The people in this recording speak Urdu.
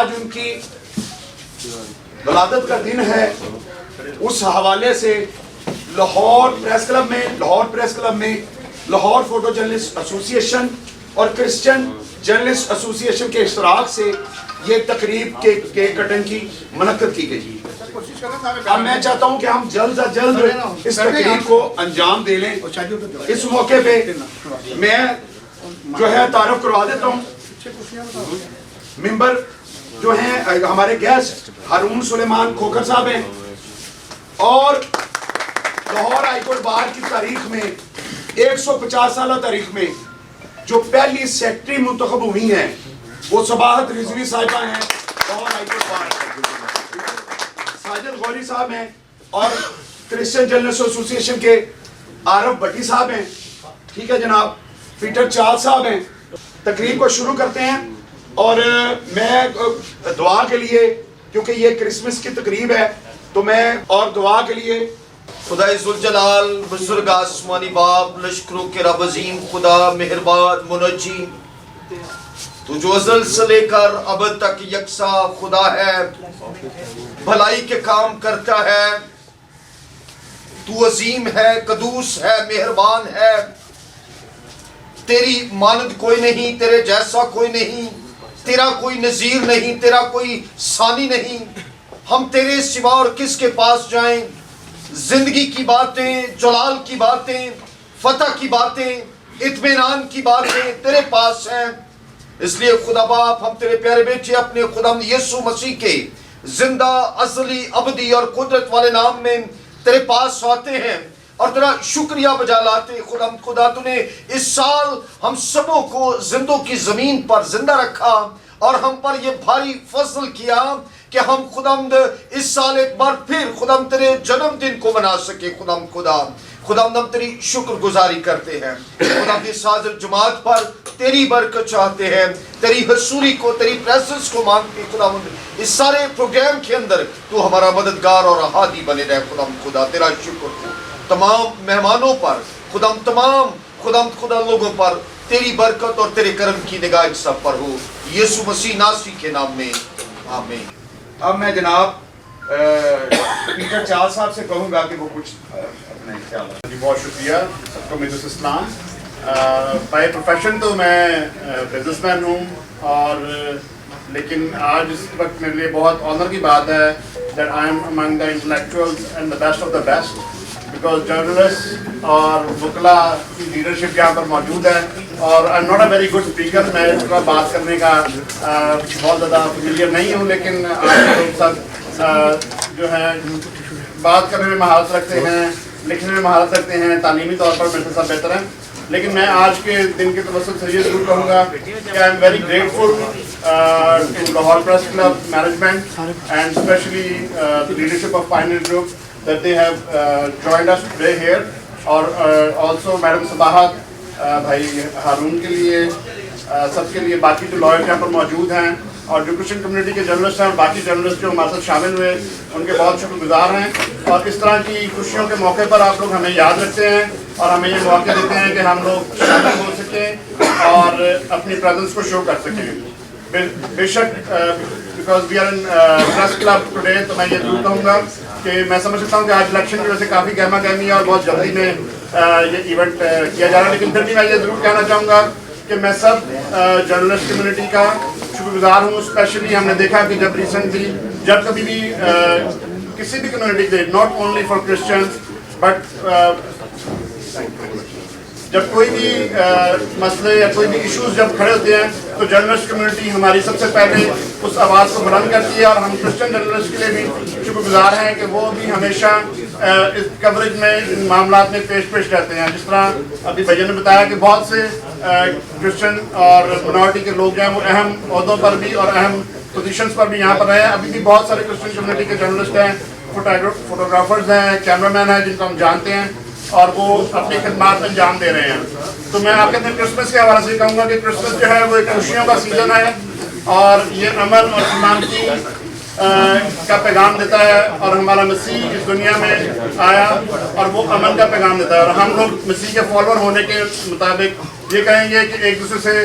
آج ان کی ولادت کا دن ہے، اس حوالے سے لاہور پریس کلب میں لاہور فوٹو جرنلسٹ ایسوسی ایشن اور کرسچن جرنلسٹ ایسوسی ایشن کے اشتراک سے یہ تقریب کیک کٹنگ کی منعقد کی گئی۔ اب میں چاہتا ہوں کہ ہم جلد از جلد اس تقریب کو انجام دے لیں۔ اس موقع پہ میں جو ہے تعارف کروا دیتا ہوں، ممبر جو ہیں ہمارے گیسٹ ہارون سلیمان کھوکھر صاحب ہیں، اور لاہور ہائی کورٹ بار کی تاریخ میں 150 سالہ تاریخ میں جو پہلی سیکٹری منتخب ہوئی ہیں وہ صباحت رضوی صاحبہ ہیں Lahore high court bar, Sajid Ghori صاحب ہیں، اور کرسچن جرنلسٹ ایسوسی ایشن کے عارف بٹی صاحب ہیں، ٹھیک ہے جناب، پیٹر چال صاحب ہیں۔ تقریب کو شروع کرتے ہیں، اور میں دعا کے لیے، کیونکہ یہ کرسمس کی تقریب ہے، تو میں اور دعا کے لیے خدای ذوالجلال بزرگ آسمانی باپ، لشکروں کے رب عظیم خدا مہربان منجی، تو جو ازل سے لے کر اب تک یکساں خدا ہے، بھلائی کے کام کرتا ہے، تو عظیم ہے، قدوس ہے، مہربان ہے، تیری مانند کوئی نہیں، تیرے جیسا کوئی نہیں، تیرا کوئی نظیر نہیں، تیرا کوئی ثانی نہیں، ہم تیرے سوا اور کس کے پاس جائیں؟ زندگی کی باتیں، جلال کی باتیں، فتح کی باتیں، اطمینان کی باتیں تیرے پاس ہیں۔ اس لیے خدا باپ، ہم تیرے پیارے بیٹے اپنے خداوند یسوع مسیح کے زندہ، ازلی، ابدی اور قدرت والے نام میں تیرے پاس آتے ہیں اور تیرا شکریہ بجا لاتے۔ خدا تو نے اس سال ہم سبوں کو زندوں کی زمین پر زندہ رکھا اور ہم پر یہ بھاری فضل کیا کہ ہم خداوند اس سال ایک بار پھر خداوند تیرے جنم دن کو منا سکے۔ خداوند ہم تیری شکر گزاری کرتے ہیں، خداوند اس حاضر جماعت پر تیری برکت چاہتے ہیں، تیری حضوری کو، تیری پریزنس کو مانگتے۔ خداوند اس سارے پروگرام کے اندر تو ہمارا مددگار اور ہادی بنے رہے۔ خدا تیرا شکر ہو تمام مہمانوں پر، تمام خدا لوگوں پر تیری برکت اور تیرے کرم کی نگاہ سب پر ہو، یسوع مسیح ناصری کے نام میں آمین۔ اب میں جناب پیٹر چال صاحب سے کہوں گا کہ وہ کچھ اپنے خیال ہے۔ جی بہت شکریہ سب کو، میرے اسلام بائی پروفیشن تو میں بزنس مین ہوں، اور لیکن آج اس وقت میرے لیے بہت آنر کی بات ہے that I am Umang the intellectuals and the best of the best, because journalist اور وکلا کی لیڈرشپ یہاں پر موجود ہے، اور I am not a very good speaker, میں اس طرح بات کرنے کا بہت زیادہ فیملیئر نہیں ہوں، لیکن آپ لوگ سب جو ہے بات کرنے میں مہارت رکھتے ہیں، لکھنے میں مہارت رکھتے ہیں، تعلیمی طور پر میرے سے سب بہتر ہیں۔ لیکن میں آج کے دن کے توسط سے یہ ضرور کہوں گا کہ I am very grateful to Lahore press club management and specially leadership of Pioneer Group that they have joined us today here، اور also میڈم صباحت، بھائی ہارون کے لیے، سب کے لیے، باقی جو لائر یہاں پر موجود ہیں، اور جو کرسچن کمیونٹی کے جرنلسٹ ہیں اور باقی جرنلسٹ جو ہمارے ساتھ شامل ہوئے، ان کے بہت شکر گزار ہیں۔ اور اس طرح کی خوشیوں کے موقع پر آپ لوگ ہمیں یاد رکھتے ہیں اور ہمیں یہ موقع دیتے ہیں کہ ہم لوگ شامل ہو سکیں اور اپنی پریزنس کو شو کر سکیں۔ بے شک because we are in press club today, تو میں یہ ضرور کہوں گا کہ میں سمجھ سکتا ہوں کہ آج الیکشن کی وجہ سے کافی گہما گہمی ہے اور بہت جلدی میں یہ ایونٹ کیا جا رہا ہے، لیکن پھر بھی میں یہ ضرور کہنا چاہوں گا کہ میں سب جرنلسٹ کمیونٹی کا شکر گزار ہوں۔ اسپیشلی ہم نے دیکھا کہ جب ریسنٹلی جب کبھی بھی کسی بھی کمیونٹی کے، not only for Christians but جب کوئی بھی مسئلے یا کوئی بھی ایشوز جب کھڑے ہوتے ہیں تو جرنلسٹ کمیونٹی ہماری سب سے پہلے اس آواز کو بلند کرتی ہے، اور ہم کرسچن جرنلسٹ کے لیے بھی شکر گزار ہیں کہ وہ بھی ہمیشہ اس کوریج میں، ان معاملات میں پیش رہتے ہیں۔ جس طرح ابھی بھیا نے بتایا کہ بہت سے کرسچن اور منارٹی کے لوگ ہیں وہ اہم عہدوں پر بھی اور اہم پوزیشنز پر بھی یہاں پر رہے ہیں۔ ابھی بھی بہت سارے کرسچن کمیونٹی کے جرنلسٹ ہیں، فوٹوگرافرز ہیں، کیمرہ مین ہیں جن کو ہم جانتے ہیں، اور وہ اپنی خدمات میں انجام دے رہے ہیں۔ تو میں آپ کے اپنے کرسمس کے حوالے سے کہوں گا کہ کرسمس جو ہے وہ ایک خوشیوں کا سیزن ہے، اور یہ امن اور ایمان کی کا پیغام دیتا ہے، اور ہمارا مسیح اس دنیا میں آیا اور وہ امن کا پیغام دیتا ہے، اور ہم لوگ مسیح کے فالوور ہونے کے مطابق یہ کہیں گے کہ ایک دوسرے سے